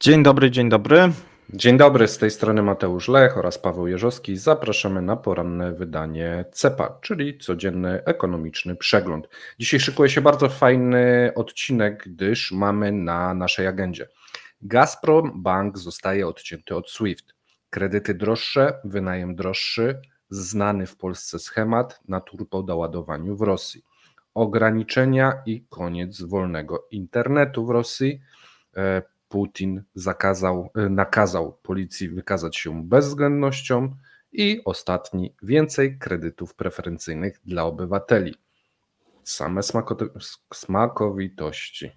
Dzień dobry, dzień dobry. Dzień dobry, z tej strony Mateusz Lech oraz Paweł Jerzowski. Zapraszamy na poranne wydanie CEPA, czyli codzienny ekonomiczny przegląd. Dzisiaj szykuje się bardzo fajny odcinek, gdyż mamy na naszej agendzie. Gazprom Bank zostaje odcięty od SWIFT. Kredyty droższe, wynajem droższy, znany w Polsce schemat na turbodoładowaniu w Rosji. Ograniczenia i koniec wolnego internetu w Rosji. Putin nakazał policji wykazać się bezwzględnością i ostatni, więcej kredytów preferencyjnych dla obywateli. Same smakowitości.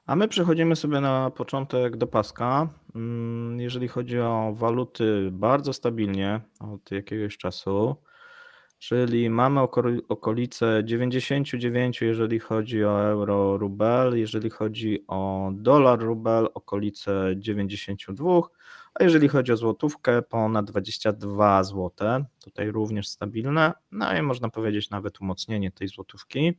A my przechodzimy sobie na początek do paska. Jeżeli chodzi o waluty, bardzo stabilnie od jakiegoś czasu, czyli mamy okolice 99, jeżeli chodzi o euro, rubel, jeżeli chodzi o dolar, rubel, okolice 92, a jeżeli chodzi o złotówkę, ponad 22 zł, tutaj również stabilne, no i można powiedzieć nawet umocnienie tej złotówki.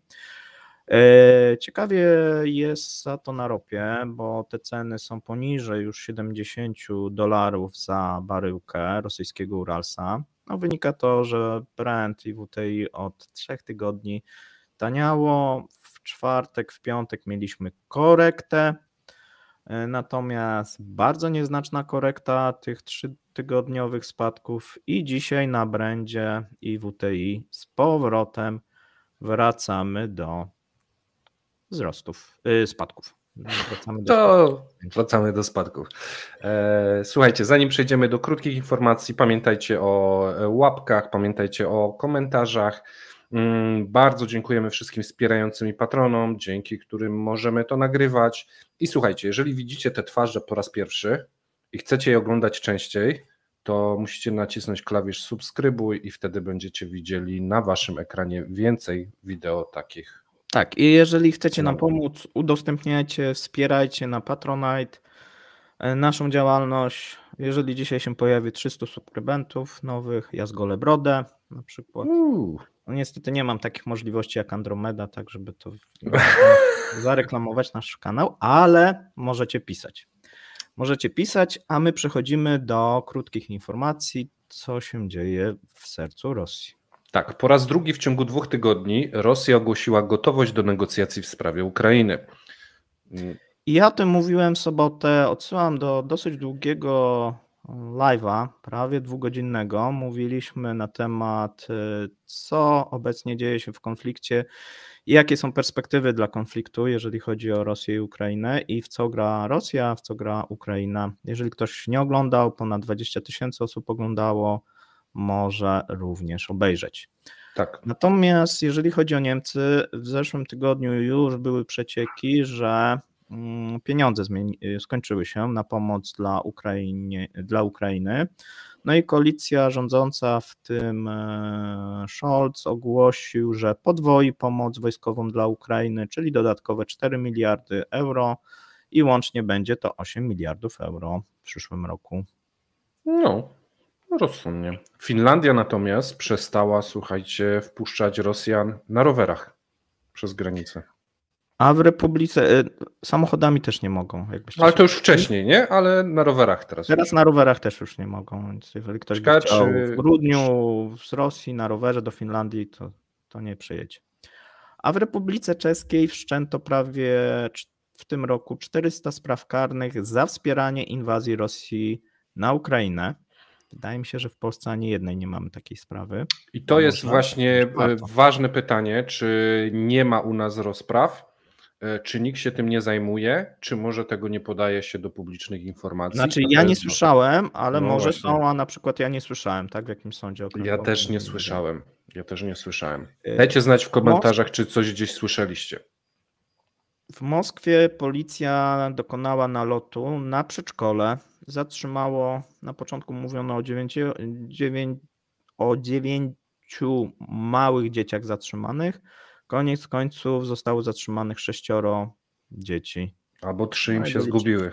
Ciekawie jest za to na ropie, bo te ceny są poniżej już $70 za baryłkę rosyjskiego Uralsa. No, wynika to, że Brent i WTI od 3 tygodni taniało. W czwartek, w piątek mieliśmy korektę, natomiast bardzo nieznaczna korekta tych 3-tygodniowych spadków i dzisiaj na Brendzie i WTI z powrotem wracamy do spadków. Wracamy do spadków. Słuchajcie, zanim przejdziemy do krótkich informacji, pamiętajcie o łapkach, pamiętajcie o komentarzach. Bardzo dziękujemy wszystkim wspierającym i patronom, dzięki którym możemy to nagrywać. I słuchajcie, jeżeli widzicie te twarze po raz pierwszy i chcecie je oglądać częściej, to musicie nacisnąć klawisz subskrybuj i wtedy będziecie widzieli na waszym ekranie więcej wideo takich. Tak, i jeżeli chcecie nam pomóc, udostępniajcie, wspierajcie na Patronite naszą działalność. Jeżeli dzisiaj się pojawi 300 subskrybentów nowych, ja zgolę brodę na przykład. No niestety nie mam takich możliwości jak Andromeda, tak żeby to zareklamować nasz kanał, ale możecie pisać. Możecie pisać, a my przechodzimy do krótkich informacji, co się dzieje w sercu Rosji. Tak, po raz drugi w ciągu 2 tygodni Rosja ogłosiła gotowość do negocjacji w sprawie Ukrainy. I ja o tym mówiłem w sobotę, odsyłam do dosyć długiego live'a, prawie 2-godzinnego. Mówiliśmy na temat, co obecnie dzieje się w konflikcie i jakie są perspektywy dla konfliktu, jeżeli chodzi o Rosję i Ukrainę i w co gra Rosja, w co gra Ukraina. Jeżeli ktoś nie oglądał, ponad 20 000 osób oglądało, może również obejrzeć. Tak. Natomiast jeżeli chodzi o Niemcy, w zeszłym tygodniu już były przecieki, że pieniądze skończyły się na pomoc dla Ukrainy. No i koalicja rządząca, w tym Scholz, ogłosił, że podwoi pomoc wojskową dla Ukrainy, czyli dodatkowe 4 miliardy euro i łącznie będzie to 8 miliardów euro w przyszłym roku. No, rozsądnie. Finlandia natomiast przestała, słuchajcie, wpuszczać Rosjan na rowerach przez granicę. A w Republice samochodami też nie mogą. Ale to już wcześniej, nie? Ale na rowerach teraz. Teraz już. Na rowerach też już nie mogą, więc jeżeli ktoś by chciał w grudniu z Rosji na rowerze do Finlandii, to nie przyjedzie. A w Republice Czeskiej wszczęto prawie w tym roku 400 spraw karnych za wspieranie inwazji Rosji na Ukrainę. Wydaje mi się, że w Polsce ani jednej nie mamy takiej sprawy. I to jest właśnie ważne pytanie, czy nie ma u nas rozpraw, czy nikt się tym nie zajmuje, czy może tego nie podaje się do publicznych informacji? Znaczy ja nie słyszałem, ale może właśnie są, a na przykład ja nie słyszałem, tak, w jakim sądzie okręgowym. Ja też nie słyszałem. Dajcie znać w komentarzach, czy coś gdzieś słyszeliście. W Moskwie policja dokonała nalotu na przedszkole. Zatrzymało, na początku mówiono o 9 małych dzieciach zatrzymanych. Koniec końców zostało zatrzymanych 6 dzieci. Albo 3 im się zgubiły.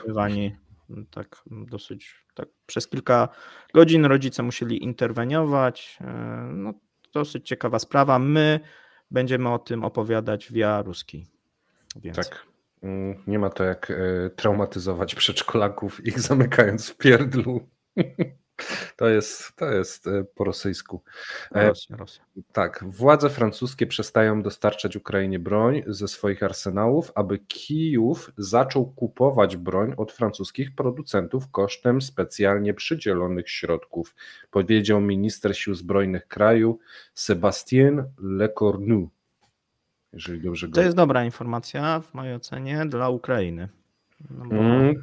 Tak dosyć, tak przez kilka godzin rodzice musieli interweniować. No, dosyć ciekawa sprawa. My będziemy o tym opowiadać via Ruski. Tak. Nie ma to jak traumatyzować przedszkolaków, ich zamykając w pierdlu. To jest po rosyjsku. Rosja. Tak, władze francuskie przestają dostarczać Ukrainie broń ze swoich arsenałów, aby Kijów zaczął kupować broń od francuskich producentów kosztem specjalnie przydzielonych środków, powiedział minister sił zbrojnych kraju Sébastien Lecornu. Jeżeli dobrze go... To jest dobra informacja w mojej ocenie dla Ukrainy. No bo...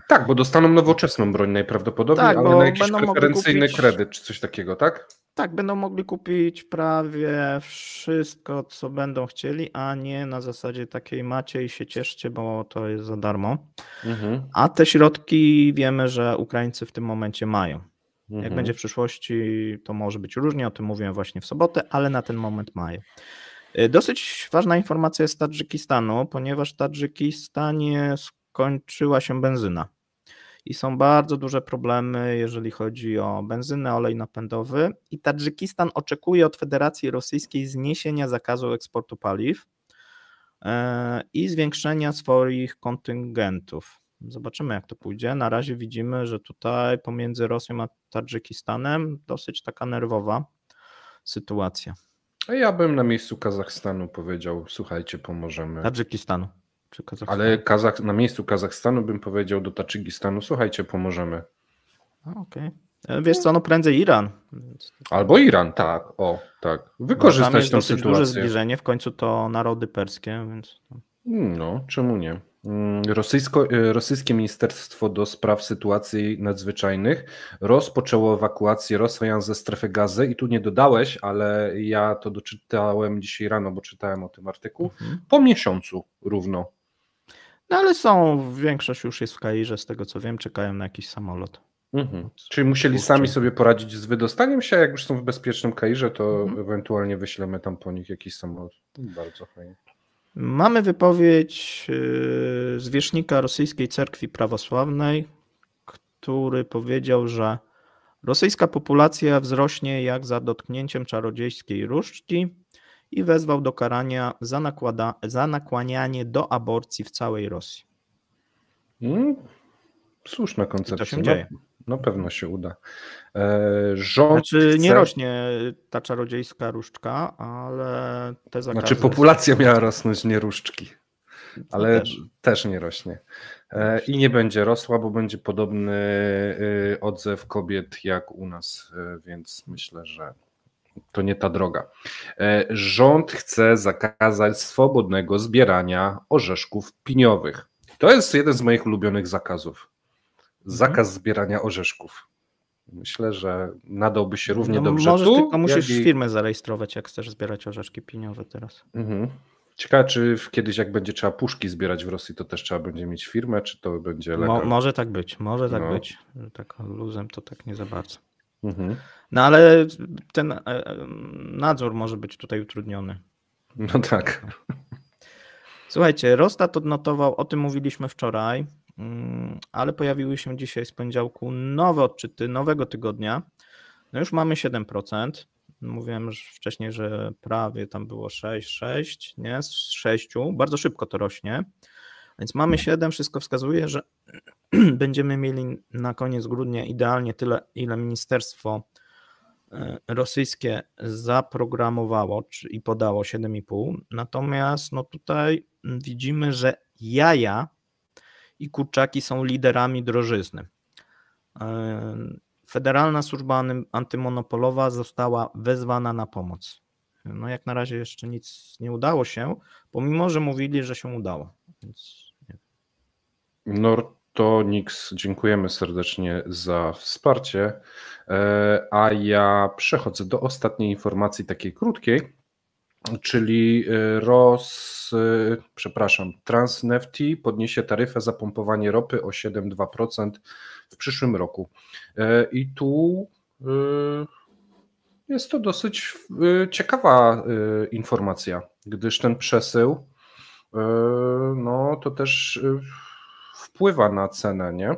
Tak, bo dostaną nowoczesną broń najprawdopodobniej, tak, ale na jakiś preferencyjny kredyt czy coś takiego, tak? Tak, będą mogli kupić prawie wszystko, co będą chcieli, a nie na zasadzie takiej macie i się cieszcie, bo to jest za darmo. A te środki wiemy, że Ukraińcy w tym momencie mają. Jak będzie w przyszłości, to może być różnie, o tym mówiłem właśnie w sobotę, ale na ten moment mają. Dosyć ważna informacja jest z Tadżykistanu, ponieważ w Tadżykistanie skończyła się benzyna i są bardzo duże problemy, jeżeli chodzi o benzynę, olej napędowy i Tadżykistan oczekuje od Federacji Rosyjskiej zniesienia zakazu eksportu paliw i zwiększenia swoich kontyngentów. Zobaczymy, jak to pójdzie. Na razie widzimy, że tutaj pomiędzy Rosją a Tadżykistanem dosyć taka nerwowa sytuacja. A ja bym na miejscu Kazachstanu powiedział, słuchajcie, pomożemy. Tadżykistanu czy Kazachstanu? Ale na miejscu Kazachstanu bym powiedział do Tadżykistanu, słuchajcie, pomożemy. Okej. Wiesz co, no prędzej Iran. Albo Iran, tak. O, tak. Wykorzystać tę sytuację. Tam jest duże zbliżenie, w końcu to narody perskie, więc... No, czemu nie? Rosyjskie Ministerstwo do Spraw Sytuacji Nadzwyczajnych rozpoczęło ewakuację Rosjan ze strefy Gazy i tu nie dodałeś, ale ja to doczytałem dzisiaj rano, bo czytałem o tym artykuł, po miesiącu równo. No ale większość już jest w Kairze, z tego co wiem, czekają na jakiś samolot. Czyli musieli sami sobie poradzić z wydostaniem się, a jak już są w bezpiecznym Kairze, to ewentualnie wyślemy tam po nich jakiś samolot. Bardzo fajnie. Mamy wypowiedź zwierzchnika rosyjskiej cerkwi prawosławnej, który powiedział, że rosyjska populacja wzrośnie jak za dotknięciem czarodziejskiej różdżki i wezwał do karania za nakłanianie do aborcji w całej Rosji. Słuszna koncepcja. I to się dzieje. Na pewno się uda. Rząd nie rośnie ta czarodziejska różdżka, ale te zakazy... Znaczy populacja miała rosnąć, nie różdżki. Ale też nie rośnie. I nie będzie rosła, bo będzie podobny odzew kobiet jak u nas, więc myślę, że to nie ta droga. Rząd chce zakazać swobodnego zbierania orzeszków piniowych. To jest jeden z moich ulubionych zakazów. Zakaz zbierania orzeszków. Myślę, że nadałby się równie dobrze możesz, tu. Tylko musisz firmę zarejestrować, jak chcesz zbierać orzeszki piniowe teraz. Ciekawe, czy kiedyś jak będzie trzeba puszki zbierać w Rosji, to też trzeba będzie mieć firmę, czy to będzie legalne? Może tak być, być. Tak luzem to tak nie za bardzo. No ale ten nadzór może być tutaj utrudniony. No tak. Słuchajcie, Rostat odnotował, o tym mówiliśmy wczoraj, ale pojawiły się dzisiaj z poniedziałku nowe odczyty nowego tygodnia. No już mamy 7%. Mówiłem już wcześniej, że prawie tam było 6, nie? Z 6. Bardzo szybko to rośnie. Więc mamy 7, wszystko wskazuje, że będziemy mieli na koniec grudnia idealnie tyle, ile ministerstwo rosyjskie zaprogramowało i podało 7,5. Natomiast no tutaj widzimy, że jaja i kurczaki są liderami drożyzny. Federalna Służba Antymonopolowa została wezwana na pomoc. No jak na razie jeszcze nic nie udało się, pomimo że mówili, że się udało. Więc nie. Nortonix, dziękujemy serdecznie za wsparcie. A ja przechodzę do ostatniej informacji, takiej krótkiej, czyli Transnefti podniesie taryfę za pompowanie ropy o 7,2% w przyszłym roku. I tu jest to dosyć ciekawa informacja, gdyż ten przesył no to też wpływa na cenę, nie?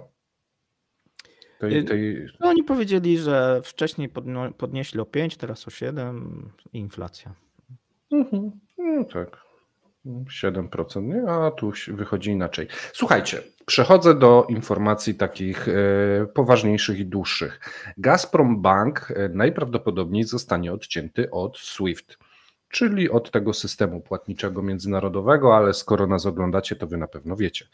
No, oni powiedzieli, że wcześniej podnieśli o 5, teraz o 7 i inflacja. No tak. 7%, nie? A tu wychodzi inaczej. Słuchajcie, przechodzę do informacji takich poważniejszych i dłuższych. Gazprom Bank najprawdopodobniej zostanie odcięty od SWIFT, czyli od tego systemu płatniczego międzynarodowego, ale skoro nas oglądacie, to wy na pewno wiecie.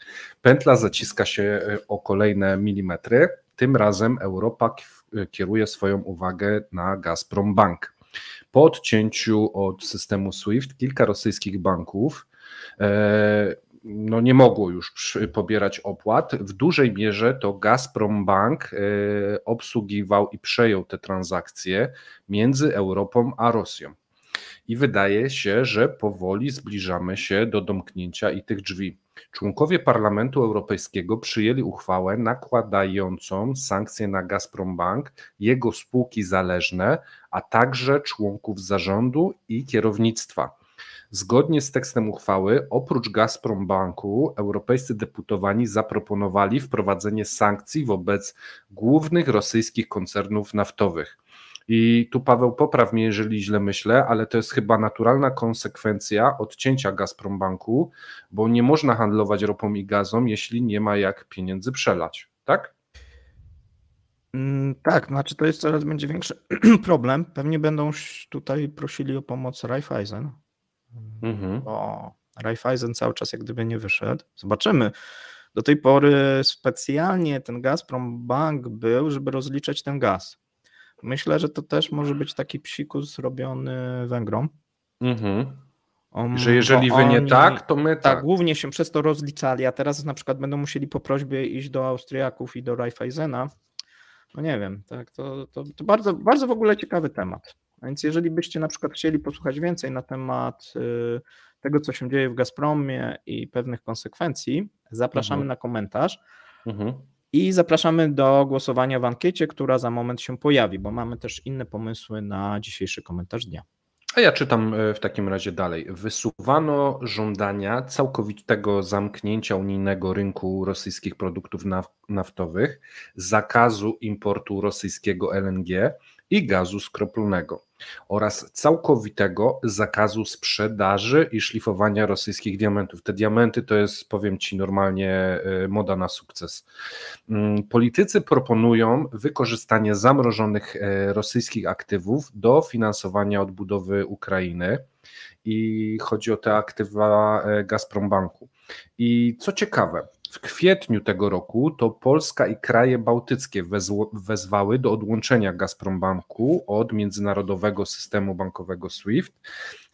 Pętla zaciska się o kolejne milimetry. Tym razem Europa kieruje swoją uwagę na Gazprom Bank. Po odcięciu od systemu SWIFT kilka rosyjskich banków nie mogło już pobierać opłat. W dużej mierze to Gazprom Bank obsługiwał i przejął te transakcje między Europą a Rosją. I wydaje się, że powoli zbliżamy się do domknięcia i tych drzwi. Członkowie Parlamentu Europejskiego przyjęli uchwałę nakładającą sankcje na Gazprom Bank, jego spółki zależne, a także członków zarządu i kierownictwa. Zgodnie z tekstem uchwały, oprócz Gazprom Banku, europejscy deputowani zaproponowali wprowadzenie sankcji wobec głównych rosyjskich koncernów naftowych. I tu, Paweł, popraw mnie, jeżeli źle myślę, ale to jest chyba naturalna konsekwencja odcięcia Gazprom Banku, bo nie można handlować ropą i gazem, jeśli nie ma jak pieniędzy przelać, tak? Tak, znaczy to jest coraz będzie większy problem. Pewnie będą tutaj prosili o pomoc Raiffeisen, bo Raiffeisen cały czas jak gdyby nie wyszedł. Zobaczymy. Do tej pory specjalnie ten Gazprom Bank był, żeby rozliczać ten gaz. Myślę, że to też może być taki psikus robiony Węgrom. Że jeżeli wy nie tak, to my tak. Tak, głównie się przez to rozliczali, a teraz na przykład będą musieli po prośbie iść do Austriaków i do Raiffeisena. No nie wiem, tak, to bardzo, bardzo w ogóle ciekawy temat. A więc jeżeli byście na przykład chcieli posłuchać więcej na temat tego, co się dzieje w Gazpromie i pewnych konsekwencji, zapraszamy na komentarz. I zapraszamy do głosowania w ankiecie, która za moment się pojawi, bo mamy też inne pomysły na dzisiejszy komentarz dnia. A ja czytam w takim razie dalej. Wysuwano żądania całkowitego zamknięcia unijnego rynku rosyjskich produktów naftowych, zakazu importu rosyjskiego LNG i gazu skroplonego oraz całkowitego zakazu sprzedaży i szlifowania rosyjskich diamentów. Te diamenty to jest, powiem Ci, normalnie moda na sukces. Politycy proponują wykorzystanie zamrożonych rosyjskich aktywów do finansowania odbudowy Ukrainy i chodzi o te aktywa Gazprom Banku. I co ciekawe, w kwietniu tego roku to Polska i kraje bałtyckie wezwały do odłączenia Gazprom Banku od międzynarodowego systemu bankowego SWIFT,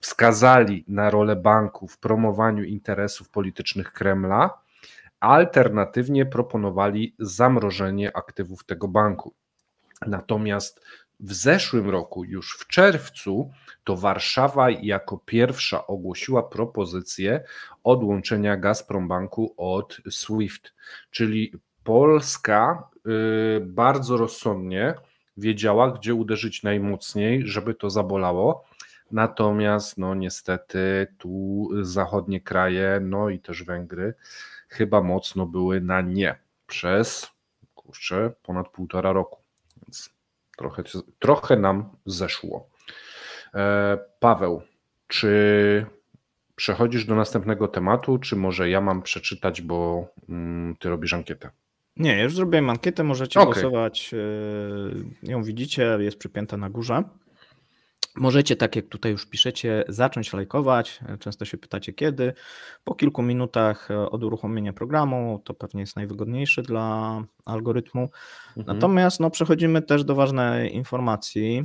wskazali na rolę banku w promowaniu interesów politycznych Kremla, alternatywnie proponowali zamrożenie aktywów tego banku. Natomiast w zeszłym roku, już w czerwcu, to Warszawa jako pierwsza ogłosiła propozycję odłączenia Gazprom Banku od SWIFT, czyli Polska bardzo rozsądnie wiedziała, gdzie uderzyć najmocniej, żeby to zabolało. Natomiast no niestety tu zachodnie kraje, no i też Węgry chyba mocno były na nie przez ponad 1,5 roku, więc trochę nam zeszło. Paweł, czy przechodzisz do następnego tematu, czy może ja mam przeczytać, bo ty robisz ankietę? Nie, już zrobiłem ankietę, możecie głosować, ją widzicie, jest przypięta na górze. Możecie, tak jak tutaj już piszecie, zacząć lajkować, często się pytacie kiedy, po kilku minutach od uruchomienia programu, to pewnie jest najwygodniejsze dla algorytmu. Natomiast przechodzimy też do ważnej informacji,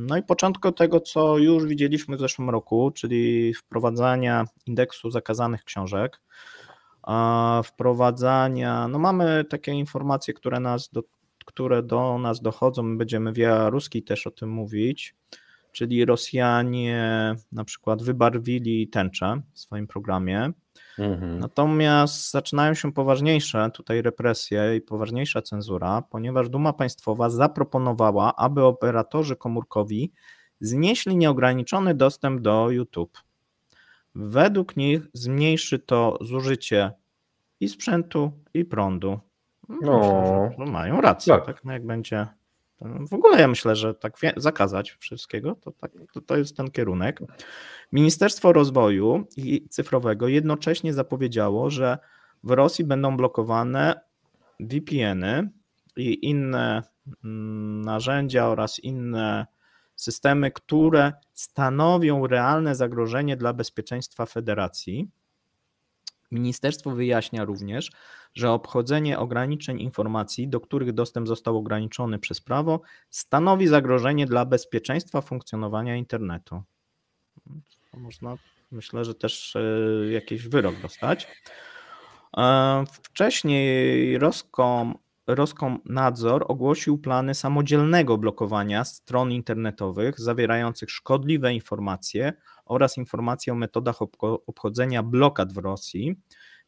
no i początku tego, co już widzieliśmy w zeszłym roku, czyli wprowadzania indeksu zakazanych książek, wprowadzania, mamy takie informacje, które do nas dochodzą, my będziemy via ruskiej też o tym mówić, czyli Rosjanie na przykład wybarwili tęczę w swoim programie, natomiast zaczynają się poważniejsze tutaj represje i poważniejsza cenzura, ponieważ Duma Państwowa zaproponowała, aby operatorzy komórkowi znieśli nieograniczony dostęp do YouTube. Według nich zmniejszy to zużycie i sprzętu, i prądu. Myślę, że mają rację, tak jak będzie W ogóle ja myślę, że tak zakazać wszystkiego, to jest ten kierunek. Ministerstwo Rozwoju i Cyfrowego jednocześnie zapowiedziało, że w Rosji będą blokowane VPN-y i inne narzędzia oraz inne systemy, które stanowią realne zagrożenie dla bezpieczeństwa federacji. Ministerstwo wyjaśnia również, że obchodzenie ograniczeń informacji, do których dostęp został ograniczony przez prawo, stanowi zagrożenie dla bezpieczeństwa funkcjonowania internetu. Można, myślę, że też jakiś wyrok dostać. Wcześniej Roskomnadzor ogłosił plany samodzielnego blokowania stron internetowych zawierających szkodliwe informacje oraz informacje o metodach obchodzenia blokad w Rosji.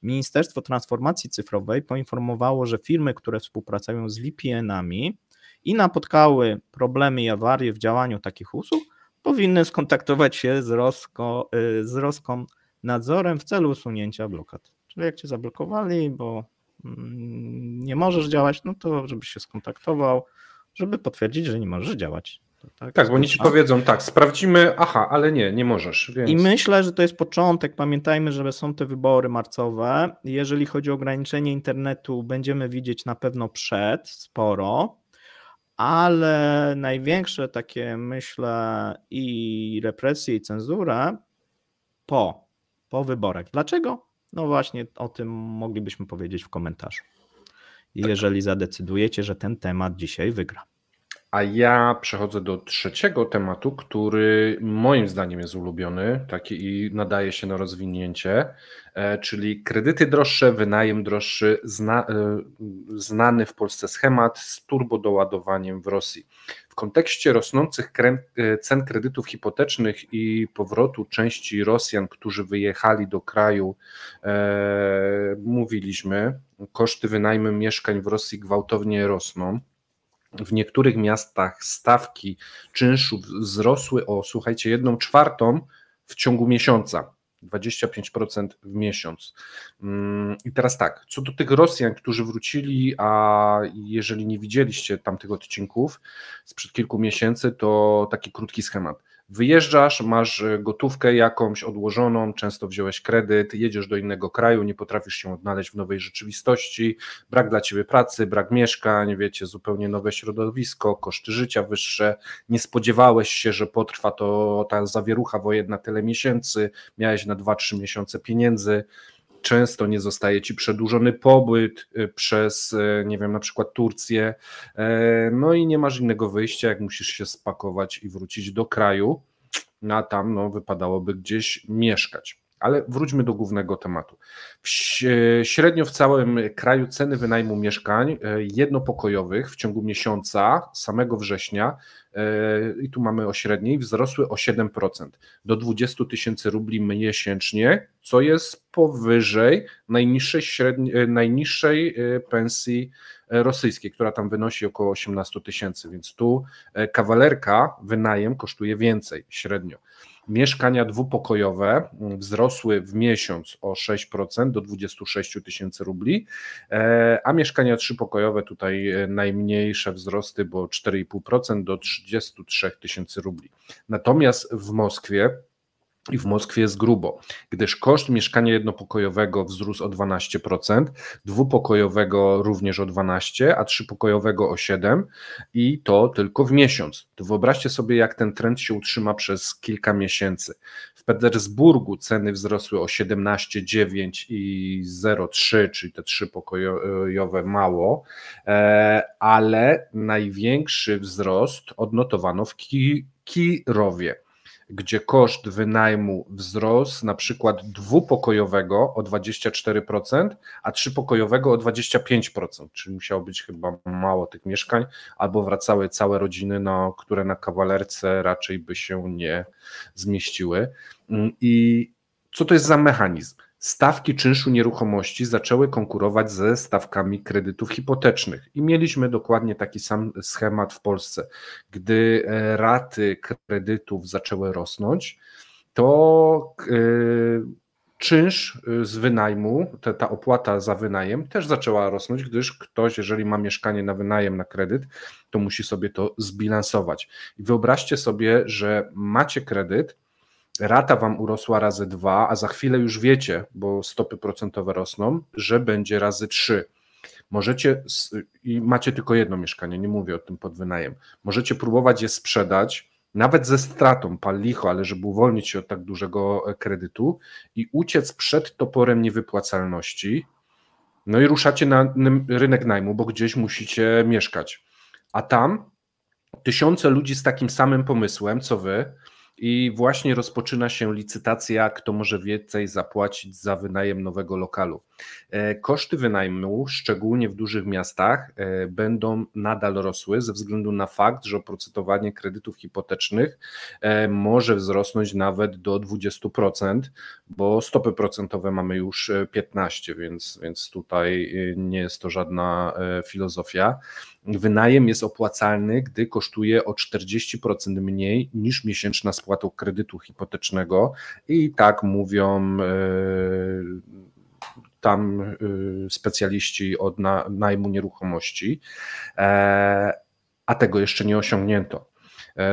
Ministerstwo Transformacji Cyfrowej poinformowało, że firmy, które współpracują z VPN-ami i napotkały problemy i awarie w działaniu takich usług, powinny skontaktować się z Roskomnadzorem w celu usunięcia blokad. Czyli jak cię zablokowali, bo nie możesz działać, no to żebyś się skontaktował, żeby potwierdzić, że nie możesz działać. Tak, bo oni ci powiedzą, tak, sprawdzimy, ale nie możesz. Więc... I myślę, że to jest początek. Pamiętajmy, że są te wybory marcowe. Jeżeli chodzi o ograniczenie internetu, będziemy widzieć na pewno sporo, ale największe takie, myślę, i represje, i cenzurę po wyborach. Dlaczego? No właśnie o tym moglibyśmy powiedzieć w komentarzu. Jeżeli zadecydujecie, że ten temat dzisiaj wygra. A ja przechodzę do trzeciego tematu, który moim zdaniem jest ulubiony, taki i nadaje się na rozwinięcie, czyli kredyty droższe, wynajem droższy, znany w Polsce schemat z turbodoładowaniem w Rosji. W kontekście rosnących cen kredytów hipotecznych i powrotu części Rosjan, którzy wyjechali do kraju, mówiliśmy, koszty wynajmu mieszkań w Rosji gwałtownie rosną. W niektórych miastach stawki czynszów wzrosły o, słuchajcie, 1/4 w ciągu miesiąca, 25% w miesiąc. I teraz tak, co do tych Rosjan, którzy wrócili, a jeżeli nie widzieliście tamtych odcinków sprzed kilku miesięcy, to taki krótki schemat. Wyjeżdżasz, masz gotówkę jakąś odłożoną, często wziąłeś kredyt, jedziesz do innego kraju, nie potrafisz się odnaleźć w nowej rzeczywistości, brak dla ciebie pracy, brak mieszkań, wiecie, zupełnie nowe środowisko, koszty życia wyższe, nie spodziewałeś się, że potrwa to ta zawierucha wojenna tyle miesięcy, miałeś na 2-3 miesiące pieniędzy, często nie zostaje ci przedłużony pobyt przez, nie wiem, na przykład Turcję, no i nie masz innego wyjścia, jak musisz się spakować i wrócić do kraju, a tam wypadałoby gdzieś mieszkać. Ale wróćmy do głównego tematu. Średnio w całym kraju ceny wynajmu mieszkań jednopokojowych w ciągu miesiąca, samego września, i tu mamy o średniej, wzrosły o 7% do 20 000 rubli miesięcznie, co jest powyżej najniższej pensji rosyjskiej, która tam wynosi około 18 000, więc tu kawalerka, wynajem kosztuje więcej średnio. Mieszkania dwupokojowe wzrosły w miesiąc o 6% do 26 000 rubli, a mieszkania trzypokojowe tutaj najmniejsze wzrosty, bo 4,5% do 33 000 rubli. Natomiast w Moskwie jest grubo, gdyż koszt mieszkania jednopokojowego wzrósł o 12%, dwupokojowego również o 12%, a trzypokojowego o 7% i to tylko w miesiąc. To wyobraźcie sobie, jak ten trend się utrzyma przez kilka miesięcy. W Petersburgu ceny wzrosły o 17,9% i 0,3%, czyli te trzypokojowe mało, ale największy wzrost odnotowano w Kirowie, gdzie koszt wynajmu wzrósł na przykład dwupokojowego o 24%, a trzypokojowego o 25%, czyli musiało być chyba mało tych mieszkań, albo wracały całe rodziny, które na kawalerce raczej by się nie zmieściły. I co to jest za mechanizm? Stawki czynszu nieruchomości zaczęły konkurować ze stawkami kredytów hipotecznych i mieliśmy dokładnie taki sam schemat w Polsce. Gdy raty kredytów zaczęły rosnąć, to czynsz z wynajmu, ta opłata za wynajem też zaczęła rosnąć, gdyż ktoś, jeżeli ma mieszkanie na wynajem, na kredyt, to musi sobie to zbilansować. I wyobraźcie sobie, że macie kredyt, rata wam urosła razy 2, a za chwilę już wiecie, bo stopy procentowe rosną, że będzie razy 3. Możecie, i macie tylko jedno mieszkanie, nie mówię o tym pod wynajem, możecie próbować je sprzedać, nawet ze stratą, pal licho, ale żeby uwolnić się od tak dużego kredytu i uciec przed toporem niewypłacalności, no i ruszacie na rynek najmu, bo gdzieś musicie mieszkać. A tam tysiące ludzi z takim samym pomysłem, co wy, i właśnie rozpoczyna się licytacja, kto może więcej zapłacić za wynajem nowego lokalu. Koszty wynajmu, szczególnie w dużych miastach, będą nadal rosły ze względu na fakt, że oprocentowanie kredytów hipotecznych może wzrosnąć nawet do 20%, bo stopy procentowe mamy już 15%, więc tutaj nie jest to żadna filozofia. Wynajem jest opłacalny, gdy kosztuje o 40% mniej niż miesięczna spłata kredytu hipotecznego i tak mówią tam specjaliści od najmu nieruchomości, a tego jeszcze nie osiągnięto.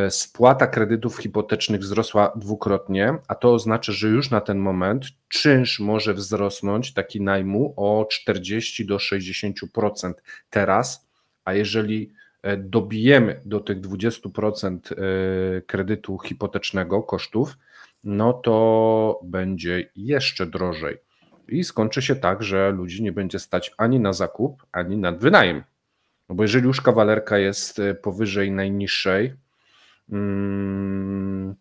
Spłata kredytów hipotecznych wzrosła dwukrotnie, a to oznacza, że już na ten moment czynsz może wzrosnąć, taki najmu, o 40 do 60% teraz, a jeżeli dobijemy do tych 20% kredytu hipotecznego kosztów, no to będzie jeszcze drożej. I skończy się tak, że ludzi nie będzie stać ani na zakup, ani na wynajem. No bo jeżeli już kawalerka jest powyżej najniższej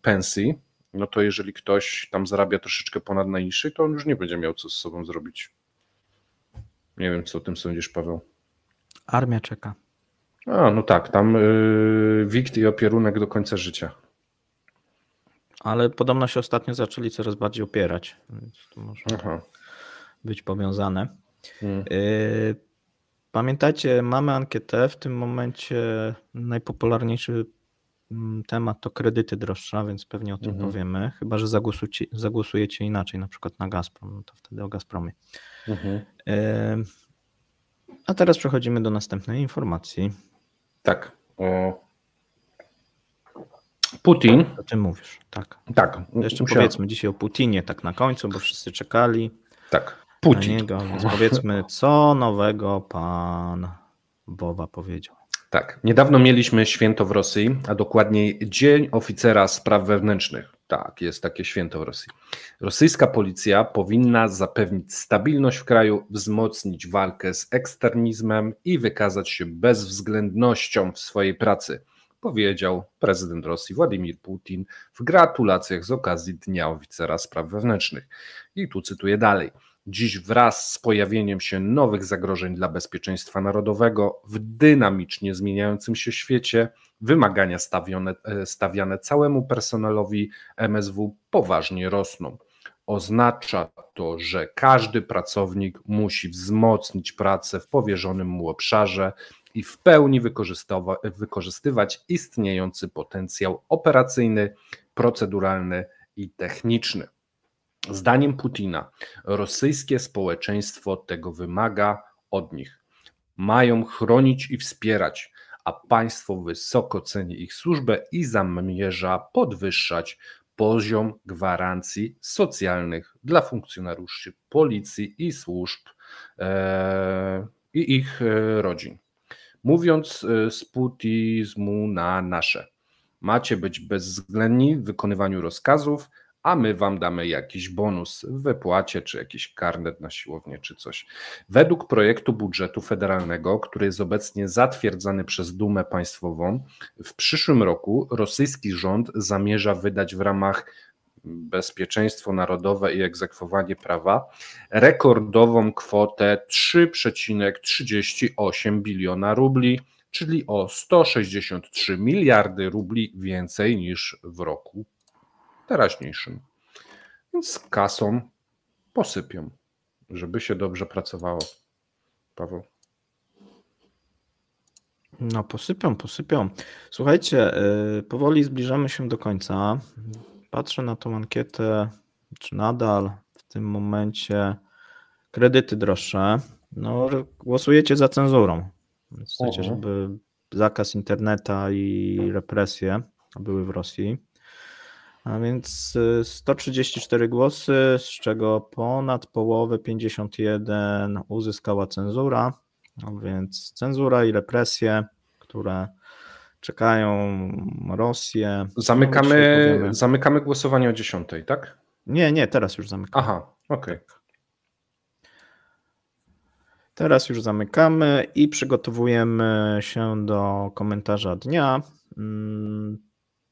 pensji, no to jeżeli ktoś tam zarabia troszeczkę ponad najniższej, to on już nie będzie miał co z sobą zrobić. Nie wiem, co o tym sądzisz, Paweł. Armia czeka. A, no tak, tam wikt i opierunek do końca życia. Ale podobno się ostatnio zaczęli coraz bardziej opierać, więc to może być powiązane. Pamiętajcie, mamy ankietę, w tym momencie najpopularniejszy temat to kredyty droższe, więc pewnie o tym powiemy, chyba że zagłosujecie inaczej, na przykład na Gazprom, no to wtedy o Gazpromie. A teraz przechodzimy do następnej informacji. Tak. Putin. O czym mówisz? Tak. Tak. Jeszcze powiedzmy dzisiaj o Putinie tak na końcu, bo wszyscy czekali. Tak. Putin. Na niego, więc powiedzmy, co nowego pan Bowa powiedział. Tak. Niedawno mieliśmy święto w Rosji, a dokładniej Dzień Oficera Spraw Wewnętrznych. Tak, jest takie święto w Rosji. Rosyjska policja powinna zapewnić stabilność w kraju, wzmocnić walkę z ekstremizmem i wykazać się bezwzględnością w swojej pracy, powiedział prezydent Rosji Władimir Putin w gratulacjach z okazji Dnia Oficera Spraw Wewnętrznych. I tu cytuję dalej. Dziś wraz z pojawieniem się nowych zagrożeń dla bezpieczeństwa narodowego w dynamicznie zmieniającym się świecie, wymagania stawiane całemu personelowi MSW poważnie rosną. Oznacza to, że każdy pracownik musi wzmocnić pracę w powierzonym mu obszarze i w pełni wykorzystywać istniejący potencjał operacyjny, proceduralny i techniczny. Zdaniem Putina rosyjskie społeczeństwo tego wymaga od nich. Mają chronić i wspierać, a państwo wysoko ceni ich służbę i zamierza podwyższać poziom gwarancji socjalnych dla funkcjonariuszy policji i służb i ich rodzin. Mówiąc z putinizmu na nasze, macie być bezwzględni w wykonywaniu rozkazów, a my wam damy jakiś bonus w wypłacie, czy jakiś karnet na siłownię, czy coś. Według projektu budżetu federalnego, który jest obecnie zatwierdzany przez Dumę Państwową, w przyszłym roku rosyjski rząd zamierza wydać w ramach bezpieczeństwo narodowe i egzekwowanie prawa rekordową kwotę 3,38 biliona rubli, czyli o 163 miliardy rubli więcej niż w roku teraźniejszym. Więc kasą posypią, żeby się dobrze pracowało. Paweł. No posypią. Słuchajcie, powoli zbliżamy się do końca. Patrzę na tą ankietę, czy nadal w tym momencie kredyty droższe, no głosujecie za cenzurą. Więc chcecie, żeby zakaz interneta i represje były w Rosji. A więc 134 głosy, z czego ponad połowę, 51, uzyskała cenzura. No więc cenzura i represje, które czekają Rosję. Zamykamy głosowanie o 10, tak? Nie, teraz już zamykamy. Aha, okej. Tak. Teraz już zamykamy i przygotowujemy się do komentarza dnia.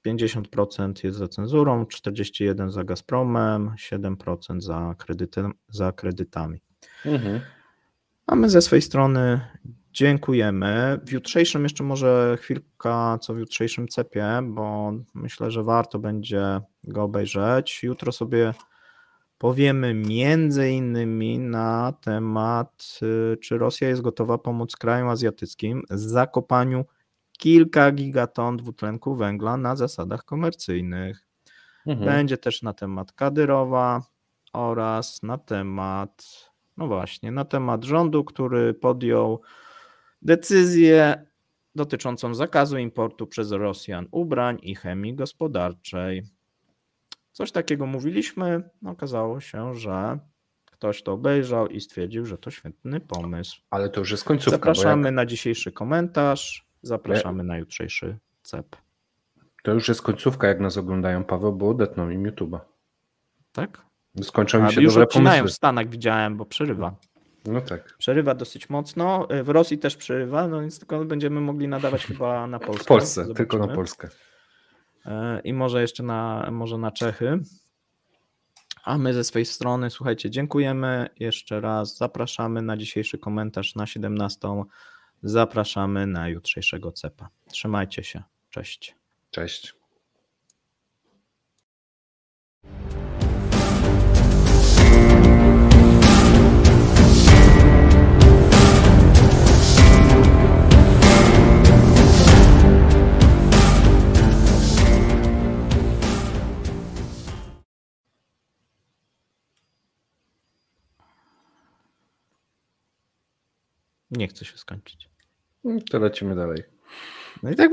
50% jest za cenzurą, 41% za Gazpromem, 7% za kredytami. A my ze swojej strony dziękujemy. W jutrzejszym jeszcze może chwilka co w jutrzejszym cepie, bo myślę, że warto będzie go obejrzeć. Jutro sobie powiemy między innymi na temat, czy Rosja jest gotowa pomóc krajom azjatyckim w zakopaniu kilka gigaton dwutlenku węgla na zasadach komercyjnych. Będzie też na temat Kadyrowa oraz na temat, no właśnie, na temat rządu, który podjął decyzję dotyczącą zakazu importu przez Rosjan ubrań i chemii gospodarczej. Coś takiego mówiliśmy, okazało się, że ktoś to obejrzał i stwierdził, że to świetny pomysł. Ale to już jest końcówka. Zapraszamy na dzisiejszy komentarz, zapraszamy na jutrzejszy cep. To już jest końcówka, jak nas oglądają, Paweł, bo odetną im YouTube'a. Tak? Skończą mi się już dobre odcinają pomysły. w Stanach, widziałem, bo przerywa. No tak. Przerywa dosyć mocno, w Rosji też przerywa, no więc tylko będziemy mogli nadawać chyba na Polskę. W Polsce, Zobaczymy. tylko na Polskę. I może jeszcze może na Czechy. A my ze swojej strony, słuchajcie, dziękujemy jeszcze raz, zapraszamy na dzisiejszy komentarz na 17, zapraszamy na jutrzejszego cepa. Trzymajcie się, cześć. Cześć. Nie chce się skończyć. To lecimy dalej. No i tak